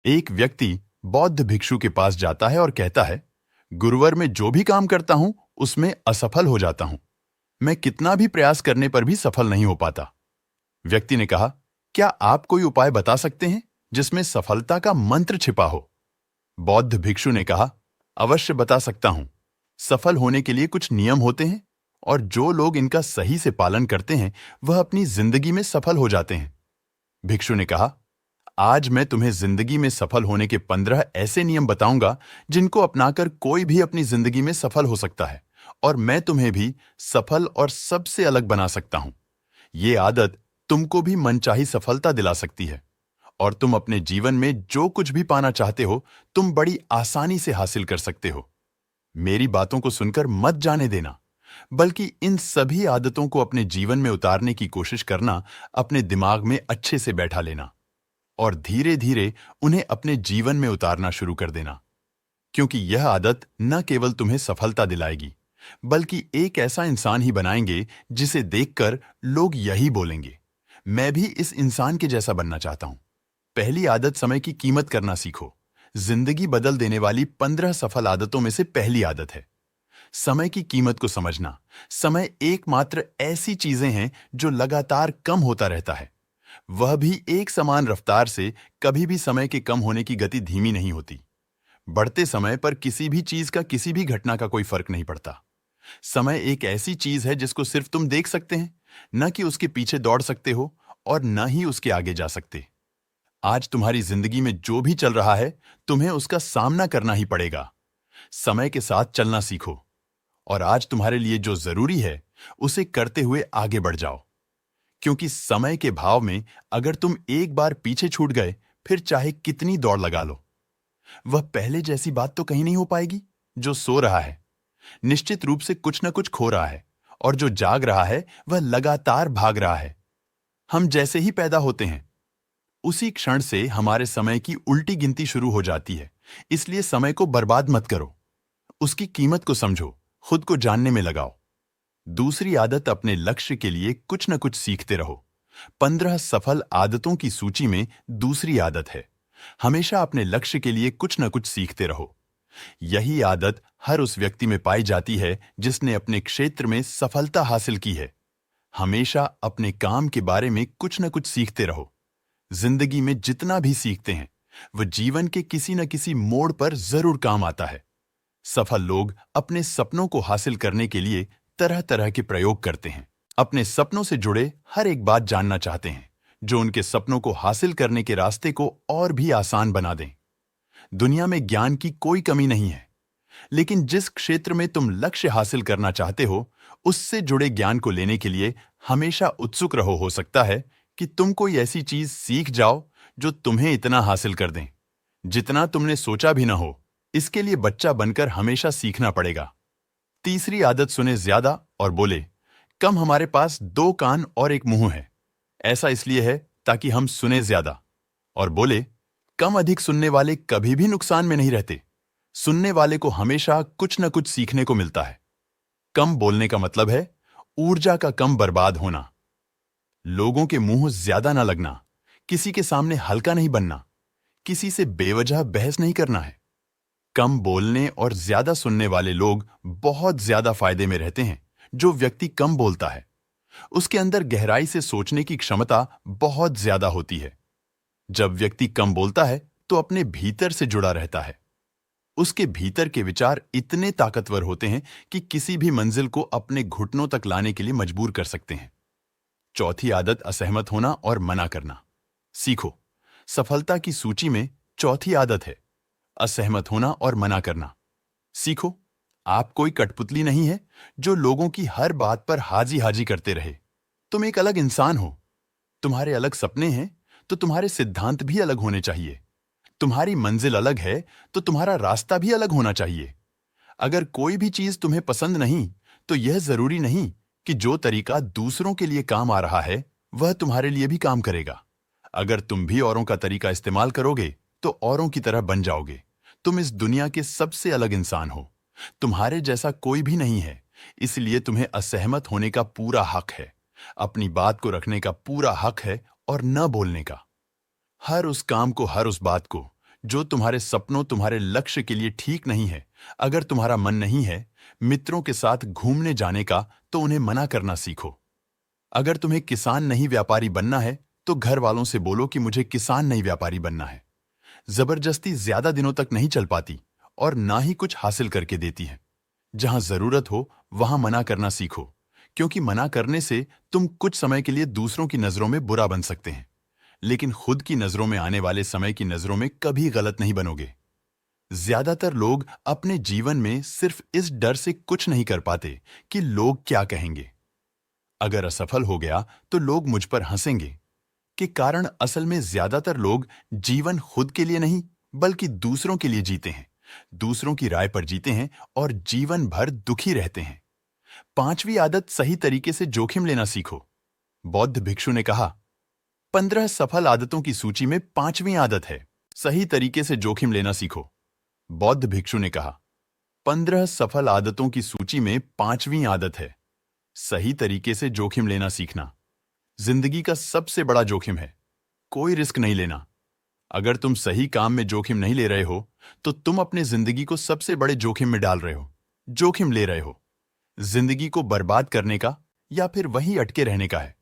एक व्यक्ति बौद्ध भिक्षु के पास जाता है और कहता है, गुरुवर, मैं जो भी काम करता हूं उसमें असफल हो जाता हूं। मैं कितना भी प्रयास करने पर भी सफल नहीं हो पाता। व्यक्ति ने कहा, क्या आप कोई उपाय बता सकते हैं जिसमें सफलता का मंत्र छिपा हो? बौद्ध भिक्षु ने कहा, अवश्य बता सकता हूं। सफल होने के लिए कुछ नियम होते हैं और जो लोग इनका सही से पालन करते हैं वह अपनी जिंदगी में सफल हो जाते हैं। भिक्षु ने कहा, आज मैं तुम्हें जिंदगी में सफल होने के 15 ऐसे नियम बताऊंगा जिनको अपनाकर कोई भी अपनी जिंदगी में सफल हो सकता है और मैं तुम्हें भी सफल और सबसे अलग बना सकता हूं। ये आदत तुमको भी मनचाही सफलता दिला सकती है और तुम अपने जीवन में जो कुछ भी पाना चाहते हो तुम बड़ी आसानी से हासिल कर सकते हो। मेरी बातों को सुनकर मत जाने देना, बल्कि इन सभी आदतों को अपने जीवन में उतारने की कोशिश करना, अपने दिमाग में अच्छे से बैठा लेना और धीरे धीरे उन्हें अपने जीवन में उतारना शुरू कर देना। क्योंकि यह आदत न केवल तुम्हें सफलता दिलाएगी, बल्कि एक ऐसा इंसान ही बनाएंगे जिसे देखकर लोग यही बोलेंगे, मैं भी इस इंसान के जैसा बनना चाहता हूं। पहली आदत, समय की कीमत करना सीखो। जिंदगी बदल देने वाली 15 सफल आदतों में से पहली आदत है समय की कीमत को समझना। समय एकमात्र ऐसी चीजें हैं जो लगातार कम होता रहता है। वह भी एक समान रफ्तार से। कभी भी समय के कम होने की गति धीमी नहीं होती। बढ़ते समय पर किसी भी चीज का, किसी भी घटना का कोई फर्क नहीं पड़ता। समय एक ऐसी चीज है जिसको सिर्फ तुम देख सकते हैं, न कि उसके पीछे दौड़ सकते हो और न ही उसके आगे जा सकते। आज तुम्हारी जिंदगी में जो भी चल रहा है तुम्हें उसका सामना करना ही पड़ेगा। समय के साथ चलना सीखो और आज तुम्हारे लिए जो जरूरी है उसे करते हुए आगे बढ़ जाओ। क्योंकि समय के भाव में अगर तुम एक बार पीछे छूट गए, फिर चाहे कितनी दौड़ लगा लो, वह पहले जैसी बात तो कहीं नहीं हो पाएगी। जो सो रहा है निश्चित रूप से कुछ न कुछ खो रहा है और जो जाग रहा है वह लगातार भाग रहा है। हम जैसे ही पैदा होते हैं उसी क्षण से हमारे समय की उल्टी गिनती शुरू हो जाती है। इसलिए समय को बर्बाद मत करो, उसकी कीमत को समझो, खुद को जानने में लगाओ। दूसरी आदत, अपने लक्ष्य के लिए कुछ न कुछ सीखते रहो। 15 सफल आदतों की सूची में दूसरी आदत है, हमेशा अपने लक्ष्य के लिए कुछ न कुछ सीखते रहो। यही आदत हर उस व्यक्ति में पाई जाती है जिसने अपने क्षेत्र में सफलता हासिल की है। हमेशा अपने काम के बारे में कुछ न कुछ सीखते रहो। जिंदगी में जितना भी सीखते हैं वह जीवन के किसी न किसी मोड़ पर जरूर काम आता है। सफल लोग अपने सपनों को हासिल करने के लिए तरह तरह के प्रयोग करते हैं। अपने सपनों से जुड़े हर एक बात जानना चाहते हैं जो उनके सपनों को हासिल करने के रास्ते को और भी आसान बना दें। दुनिया में ज्ञान की कोई कमी नहीं है, लेकिन जिस क्षेत्र में तुम लक्ष्य हासिल करना चाहते हो उससे जुड़े ज्ञान को लेने के लिए हमेशा उत्सुक रहो। हो सकता है कि तुम कोई ऐसी चीज सीख जाओ जो तुम्हें इतना हासिल कर दें जितना तुमने सोचा भी ना हो। इसके लिए बच्चा बनकर हमेशा सीखना पड़ेगा। तीसरी आदत, सुने ज्यादा और बोले कम। हमारे पास 2 कान और एक मुंह है। ऐसा इसलिए है ताकि हम सुने ज्यादा और बोले कम। अधिक सुनने वाले कभी भी नुकसान में नहीं रहते। सुनने वाले को हमेशा कुछ न कुछ सीखने को मिलता है। कम बोलने का मतलब है ऊर्जा का कम बर्बाद होना। लोगों के मुंह ज्यादा ना लगना, किसी के सामने हल्का नहीं बनना, किसी से बेवजह बहस नहीं करना है। कम बोलने और ज्यादा सुनने वाले लोग बहुत ज्यादा फायदे में रहते हैं। जो व्यक्ति कम बोलता है उसके अंदर गहराई से सोचने की क्षमता बहुत ज्यादा होती है। जब व्यक्ति कम बोलता है तो अपने भीतर से जुड़ा रहता है। उसके भीतर के विचार इतने ताकतवर होते हैं कि किसी भी मंजिल को अपने घुटनों तक लाने के लिए मजबूर कर सकते हैं। चौथी आदत, असहमत होना और मना करना सीखो। सफलता की सूची में चौथी आदत है असहमत होना और मना करना सीखो। आप कोई कठपुतली नहीं है जो लोगों की हर बात पर हाजी हाजी करते रहे। तुम एक अलग इंसान हो। तुम्हारे अलग सपने हैं तो तुम्हारे सिद्धांत भी अलग होने चाहिए। तुम्हारी मंजिल अलग है तो तुम्हारा रास्ता भी अलग होना चाहिए। अगर कोई भी चीज तुम्हें पसंद नहीं तो यह जरूरी नहीं कि जो तरीका दूसरों के लिए काम आ रहा है वह तुम्हारे लिए भी काम करेगा। अगर तुम भी औरों का तरीका इस्तेमाल करोगे तो औरों की तरह बन जाओगे। तुम इस दुनिया के सबसे अलग इंसान हो। तुम्हारे जैसा कोई भी नहीं है, इसलिए तुम्हें असहमत होने का पूरा हक है। अपनी बात को रखने का पूरा हक है और न बोलने का। हर उस काम को, हर उस बात को जो तुम्हारे सपनों, तुम्हारे लक्ष्य के लिए ठीक नहीं है। अगर तुम्हारा मन नहीं है मित्रों के साथ घूमने जाने का, तो उन्हें मना करना सीखो। अगर तुम्हें किसान नहीं व्यापारी बनना है, तो घर वालों से बोलो कि मुझे किसान नहीं व्यापारी बनना है। जबरदस्ती ज्यादा दिनों तक नहीं चल पाती और ना ही कुछ हासिल करके देती है। जहां जरूरत हो वहां मना करना सीखो, क्योंकि मना करने से तुम कुछ समय के लिए दूसरों की नजरों में बुरा बन सकते हैं, लेकिन खुद की नजरों में आने वाले समय की नजरों में कभी गलत नहीं बनोगे। ज्यादातर लोग अपने जीवन में सिर्फ इस डर से कुछ नहीं कर पाते कि लोग क्या कहेंगे। अगर असफल हो गया तो लोग मुझ पर हंसेंगे के कारण असल में ज्यादातर लोग जीवन खुद के लिए नहीं बल्कि दूसरों के लिए जीते हैं, दूसरों की राय पर जीते हैं और जीवन भर दुखी रहते हैं। पांचवी आदत, सही तरीके से जोखिम लेना सीखो। बौद्ध भिक्षु ने कहा, 15 सफल आदतों की सूची में पांचवी आदत है, सही तरीके से जोखिम लेना सीखो। बौद्ध भिक्षु ने कहा, 15 सफल आदतों की सूची में पांचवी आदत है, सही तरीके से जोखिम लेना सीखना। जिंदगी का सबसे बड़ा जोखिम है कोई रिस्क नहीं लेना। अगर तुम सही काम में जोखिम नहीं ले रहे हो, तो तुम अपने जिंदगी को सबसे बड़े जोखिम में डाल रहे हो, जोखिम ले रहे हो। जिंदगी को बर्बाद करने का या फिर वहीं अटके रहने का है।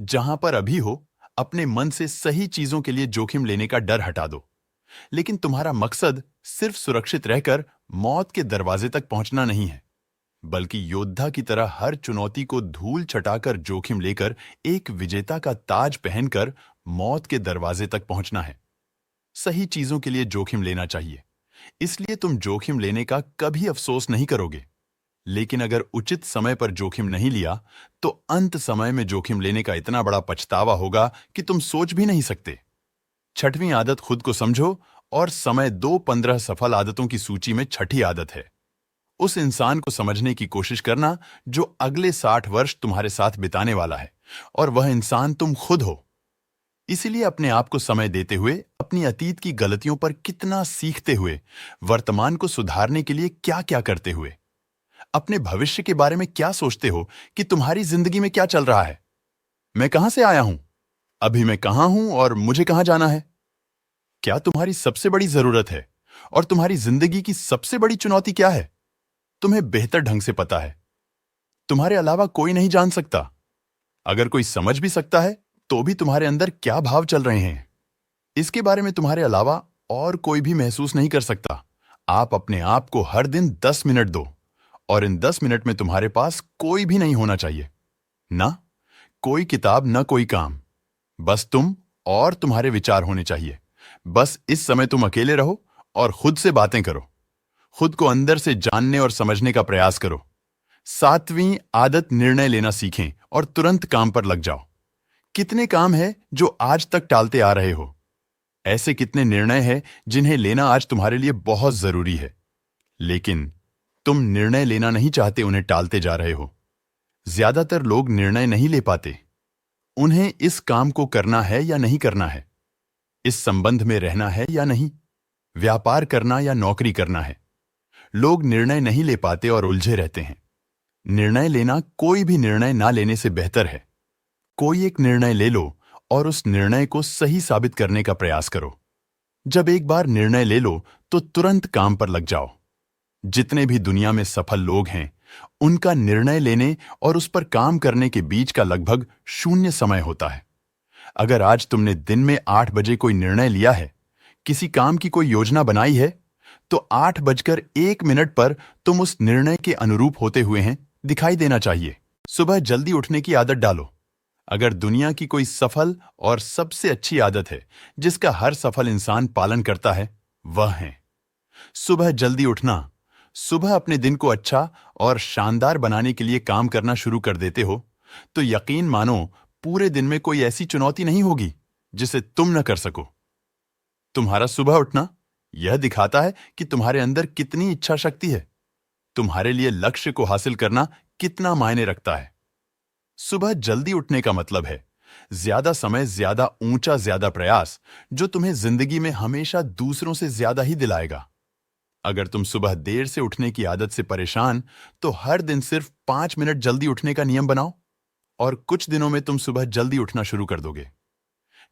जहां पर अभी हो, अपने मन से सही चीजों के लिए जोखिम लेने का डर हटा दो। लेकिन तुम्हारा मकसद सिर्फ सुरक्षित रहकर मौत के दरवाजे तक पहुंचना नहीं है, बल्कि योद्धा की तरह हर चुनौती को धूल छटाकर जोखिम लेकर एक विजेता का ताज पहनकर मौत के दरवाजे तक पहुंचना है। सही चीजों के लिए जोखिम लेना चाहिए, इसलिए तुम जोखिम लेने का कभी अफसोस नहीं करोगे। लेकिन अगर उचित समय पर जोखिम नहीं लिया, तो अंत समय में जोखिम लेने का इतना बड़ा पछतावा होगा कि तुम सोच भी नहीं सकते। छठवीं आदत, खुद को समझो और समय दो। 15 सफल आदतों की सूची में छठी आदत है, उस इंसान को समझने की कोशिश करना जो अगले 60 वर्ष तुम्हारे साथ बिताने वाला है, और वह इंसान तुम खुद हो। इसीलिए अपने आप को समय देते हुए, अपनी अतीत की गलतियों पर कितना सीखते हुए, वर्तमान को सुधारने के लिए क्या क्या करते हुए, अपने भविष्य के बारे में क्या सोचते हो कि तुम्हारी जिंदगी में क्या चल रहा है। मैं कहां से आया हूं, अभी मैं कहां हूं और मुझे कहां जाना है। क्या तुम्हारी सबसे बड़ी जरूरत है और तुम्हारी जिंदगी की सबसे बड़ी चुनौती क्या है, तुम्हें बेहतर ढंग से पता है। तुम्हारे अलावा कोई नहीं जान सकता। अगर कोई समझ भी सकता है तो भी तुम्हारे अंदर क्या भाव चल रहे हैं, इसके बारे में तुम्हारे अलावा और कोई भी महसूस नहीं कर सकता। आप अपने आप को हर दिन 10 मिनट दो, और इन 10 मिनट में तुम्हारे पास कोई भी नहीं होना चाहिए, ना कोई किताब, ना कोई काम, बस तुम और तुम्हारे विचार होने चाहिए। बस इस समय तुम अकेले रहो और खुद से बातें करो, खुद को अंदर से जानने और समझने का प्रयास करो। 7वीं आदत, निर्णय लेना सीखें और तुरंत काम पर लग जाओ। कितने काम हैं जो आज तक टालते आ रहे हो? ऐसे कितने निर्णय हैं जिन्हें लेना आज तुम्हारे लिए बहुत जरूरी है, लेकिन तुम निर्णय लेना नहीं चाहते, उन्हें टालते जा रहे हो। ज्यादातर लोग निर्णय नहीं ले पाते। उन्हें इस काम को करना है या नहीं करना है, इस संबंध में रहना है या नहीं, व्यापार करना या नौकरी करना है। लोग निर्णय नहीं ले पाते और उलझे रहते हैं। निर्णय लेना कोई भी निर्णय ना लेने से बेहतर है। कोई एक निर्णय ले लो और उस निर्णय को सही साबित करने का प्रयास करो। जब एक बार निर्णय ले लो तो तुरंत काम पर लग जाओ। जितने भी दुनिया में सफल लोग हैं, उनका निर्णय लेने और उस पर काम करने के बीच का लगभग 0 समय होता है। अगर आज तुमने दिन में 8 बजे कोई निर्णय लिया है, किसी काम की कोई योजना बनाई है, तो 8:01 पर तुम उस निर्णय के अनुरूप होते हुए हैं दिखाई देना चाहिए। सुबह जल्दी उठने की आदत डालो। अगर दुनिया की कोई सफल और सबसे अच्छी आदत है जिसका हर सफल इंसान पालन करता है, वह है सुबह जल्दी उठना। सुबह अपने दिन को अच्छा और शानदार बनाने के लिए काम करना शुरू कर देते हो, तो यकीन मानो पूरे दिन में कोई ऐसी चुनौती नहीं होगी जिसे तुम न कर सको। तुम्हारा सुबह उठना यह दिखाता है कि तुम्हारे अंदर कितनी इच्छा शक्ति है, तुम्हारे लिए लक्ष्य को हासिल करना कितना मायने रखता है। सुबह जल्दी उठने का मतलब है ज्यादा समय, ज्यादा ऊंचा, ज्यादा प्रयास, जो तुम्हें जिंदगी में हमेशा दूसरों से ज्यादा ही दिलाएगा। अगर तुम सुबह देर से उठने की आदत से परेशान, तो हर दिन सिर्फ 5 मिनट जल्दी उठने का नियम बनाओ और कुछ दिनों में तुम सुबह जल्दी उठना शुरू कर दोगे।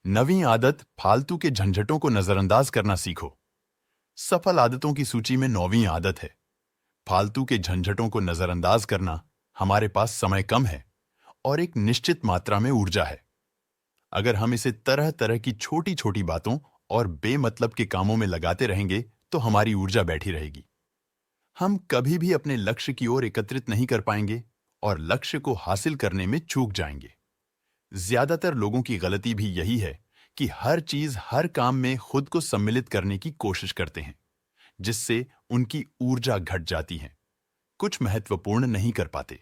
9वीं आदत, फालतू के झंझटों को नजरअंदाज करना सीखो। सफल आदतों की सूची में 9वीं आदत है, फालतू के झंझटों को नजरअंदाज करना। हमारे पास समय कम है और एक निश्चित मात्रा में ऊर्जा है। अगर हम इसे तरह तरह की छोटी छोटी बातों और बेमतलब के कामों में लगाते रहेंगे तो हमारी ऊर्जा बैठी रहेगी। हम कभी भी अपने लक्ष्य की ओर एकत्रित नहीं कर पाएंगे और लक्ष्य को हासिल करने में चूक जाएंगे। ज्यादातर लोगों की गलती भी यही है कि हर चीज हर काम में खुद को सम्मिलित करने की कोशिश करते हैं, जिससे उनकी ऊर्जा घट जाती है, कुछ महत्वपूर्ण नहीं कर पाते।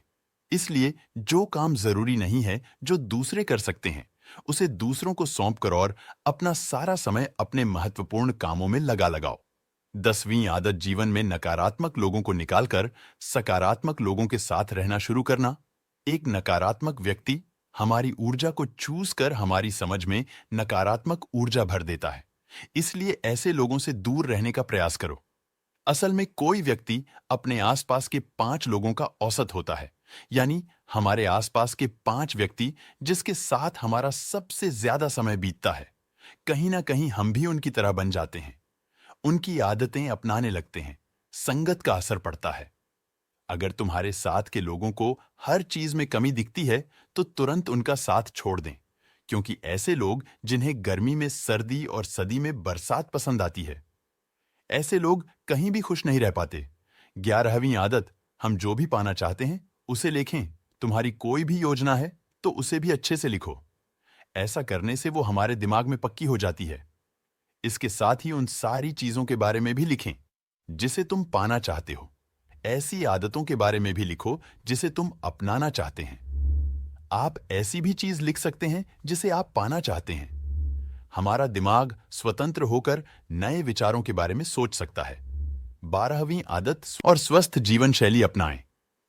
इसलिए जो काम जरूरी नहीं है, जो दूसरे कर सकते हैं, उसे दूसरों को सौंप कर और अपना सारा समय अपने महत्वपूर्ण कामों में लगाओ। 10वीं आदत जीवन में नकारात्मक लोगों को निकालकर सकारात्मक लोगों के साथ रहना शुरू करना। एक नकारात्मक व्यक्ति हमारी ऊर्जा को चूस कर हमारी समझ में नकारात्मक ऊर्जा भर देता है, इसलिए ऐसे लोगों से दूर रहने का प्रयास करो। असल में कोई व्यक्ति अपने आसपास के 5 लोगों का औसत होता है, यानी हमारे आसपास के 5 व्यक्ति जिसके साथ हमारा सबसे ज्यादा समय बीतता है। कहीं ना कहीं हम भी उनकी तरह बन जाते हैं, उनकी आदतें अपनाने लगते हैं, संगत का असर पड़ता है। अगर तुम्हारे साथ के लोगों को हर चीज में कमी दिखती है तो तुरंत उनका साथ छोड़ दें, क्योंकि ऐसे लोग जिन्हें गर्मी में सर्दी और सर्दी में बरसात पसंद आती है, ऐसे लोग कहीं भी खुश नहीं रह पाते। 11वीं आदत, हम जो भी पाना चाहते हैं उसे लिखें। तुम्हारी कोई भी योजना है तो उसे भी अच्छे से लिखो। ऐसा करने से वो हमारे दिमाग में पक्की हो जाती है। इसके साथ ही उन सारी चीजों के बारे में भी लिखें जिसे तुम पाना चाहते हो। ऐसी आदतों के बारे में भी लिखो जिसे तुम अपनाना चाहते हैं। आप ऐसी भी चीज लिख सकते हैं जिसे आप पाना चाहते हैं। हमारा दिमाग स्वतंत्र होकर नए विचारों के बारे में सोच सकता है। 12वीं आदत, और स्वस्थ जीवन शैली अपनाएं।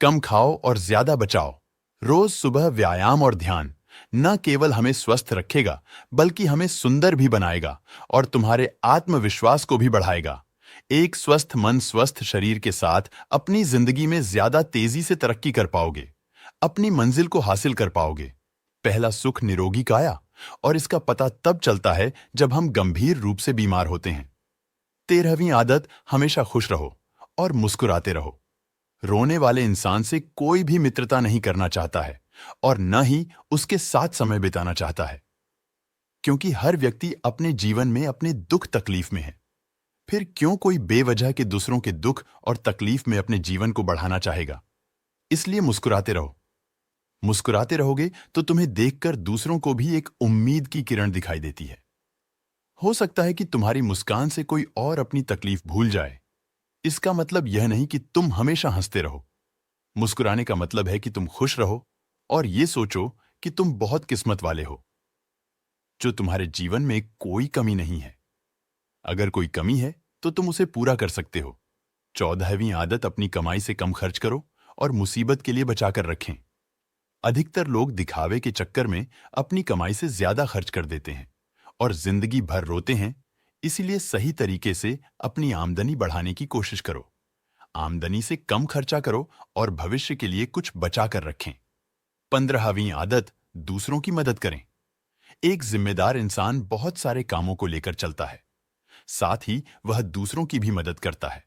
कम खाओ और ज्यादा बचाओ। रोज सुबह व्यायाम और ध्यान न केवल हमें स्वस्थ रखेगा बल्कि हमें सुंदर भी बनाएगा और तुम्हारे आत्मविश्वास को भी बढ़ाएगा। एक स्वस्थ मन स्वस्थ शरीर के साथ अपनी जिंदगी में ज्यादा तेजी से तरक्की कर पाओगे, अपनी मंजिल को हासिल कर पाओगे। पहला सुख निरोगी काया, और इसका पता तब चलता है जब हम गंभीर रूप से बीमार होते हैं। 13वीं आदत, हमेशा खुश रहो और मुस्कुराते रहो। रोने वाले इंसान से कोई भी मित्रता नहीं करना चाहता है और न ही उसके साथ समय बिताना चाहता है, क्योंकि हर व्यक्ति अपने जीवन में अपने दुख तकलीफ में है। फिर क्यों कोई बेवजह के दूसरों के दुख और तकलीफ में अपने जीवन को बढ़ाना चाहेगा। इसलिए मुस्कुराते रहो। मुस्कुराते रहोगे तो तुम्हें देखकर दूसरों को भी एक उम्मीद की किरण दिखाई देती है। हो सकता है कि तुम्हारी मुस्कान से कोई और अपनी तकलीफ भूल जाए। इसका मतलब यह नहीं कि तुम हमेशा हंसते रहो। मुस्कुराने का मतलब है कि तुम खुश रहो और ये सोचो कि तुम बहुत किस्मत वाले हो, जो तुम्हारे जीवन में कोई कमी नहीं है। अगर कोई कमी है तो तुम उसे पूरा कर सकते हो। 14वीं आदत, अपनी कमाई से कम खर्च करो और मुसीबत के लिए बचाकर रखें। अधिकतर लोग दिखावे के चक्कर में अपनी कमाई से ज्यादा खर्च कर देते हैं और जिंदगी भर रोते हैं। इसीलिए सही तरीके से अपनी आमदनी बढ़ाने की कोशिश करो। आमदनी से कम खर्चा करो और भविष्य के लिए कुछ बचा कर रखें। 15वीं आदत, दूसरों की मदद करें। एक जिम्मेदार इंसान बहुत सारे कामों को लेकर चलता है, साथ ही वह दूसरों की भी मदद करता है।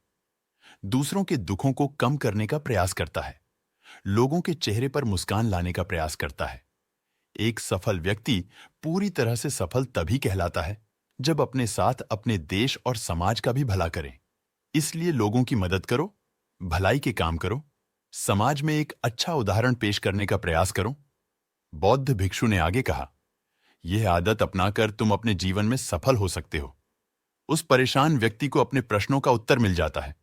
दूसरों के दुखों को कम करने का प्रयास करता है, लोगों के चेहरे पर मुस्कान लाने का प्रयास करता है। एक सफल व्यक्ति पूरी तरह से सफल तभी कहलाता है जब अपने साथ अपने देश और समाज का भी भला करें। इसलिए लोगों की मदद करो, भलाई के काम करो, समाज में एक अच्छा उदाहरण पेश करने का प्रयास करो। बौद्ध भिक्षु ने आगे कहा, यह आदत अपनाकर तुम अपने जीवन में सफल हो सकते हो। उस परेशान व्यक्ति को अपने प्रश्नों का उत्तर मिल जाता है।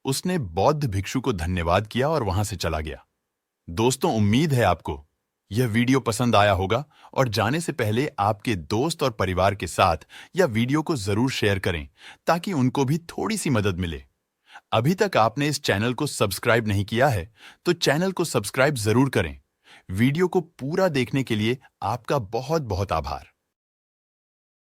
उसने बौद्ध भिक्षु को धन्यवाद किया और वहां से चला गया। दोस्तों, उम्मीद है आपको यह वीडियो पसंद आया होगा और जाने से पहले आपके दोस्त और परिवार के साथ यह वीडियो को जरूर शेयर करें ताकि उनको भी थोड़ी सी मदद मिले। अभी तक आपने इस चैनल को सब्सक्राइब नहीं किया है तो चैनल को सब्सक्राइब जरूर करें। वीडियो को पूरा देखने के लिए आपका बहुत बहुत आभार।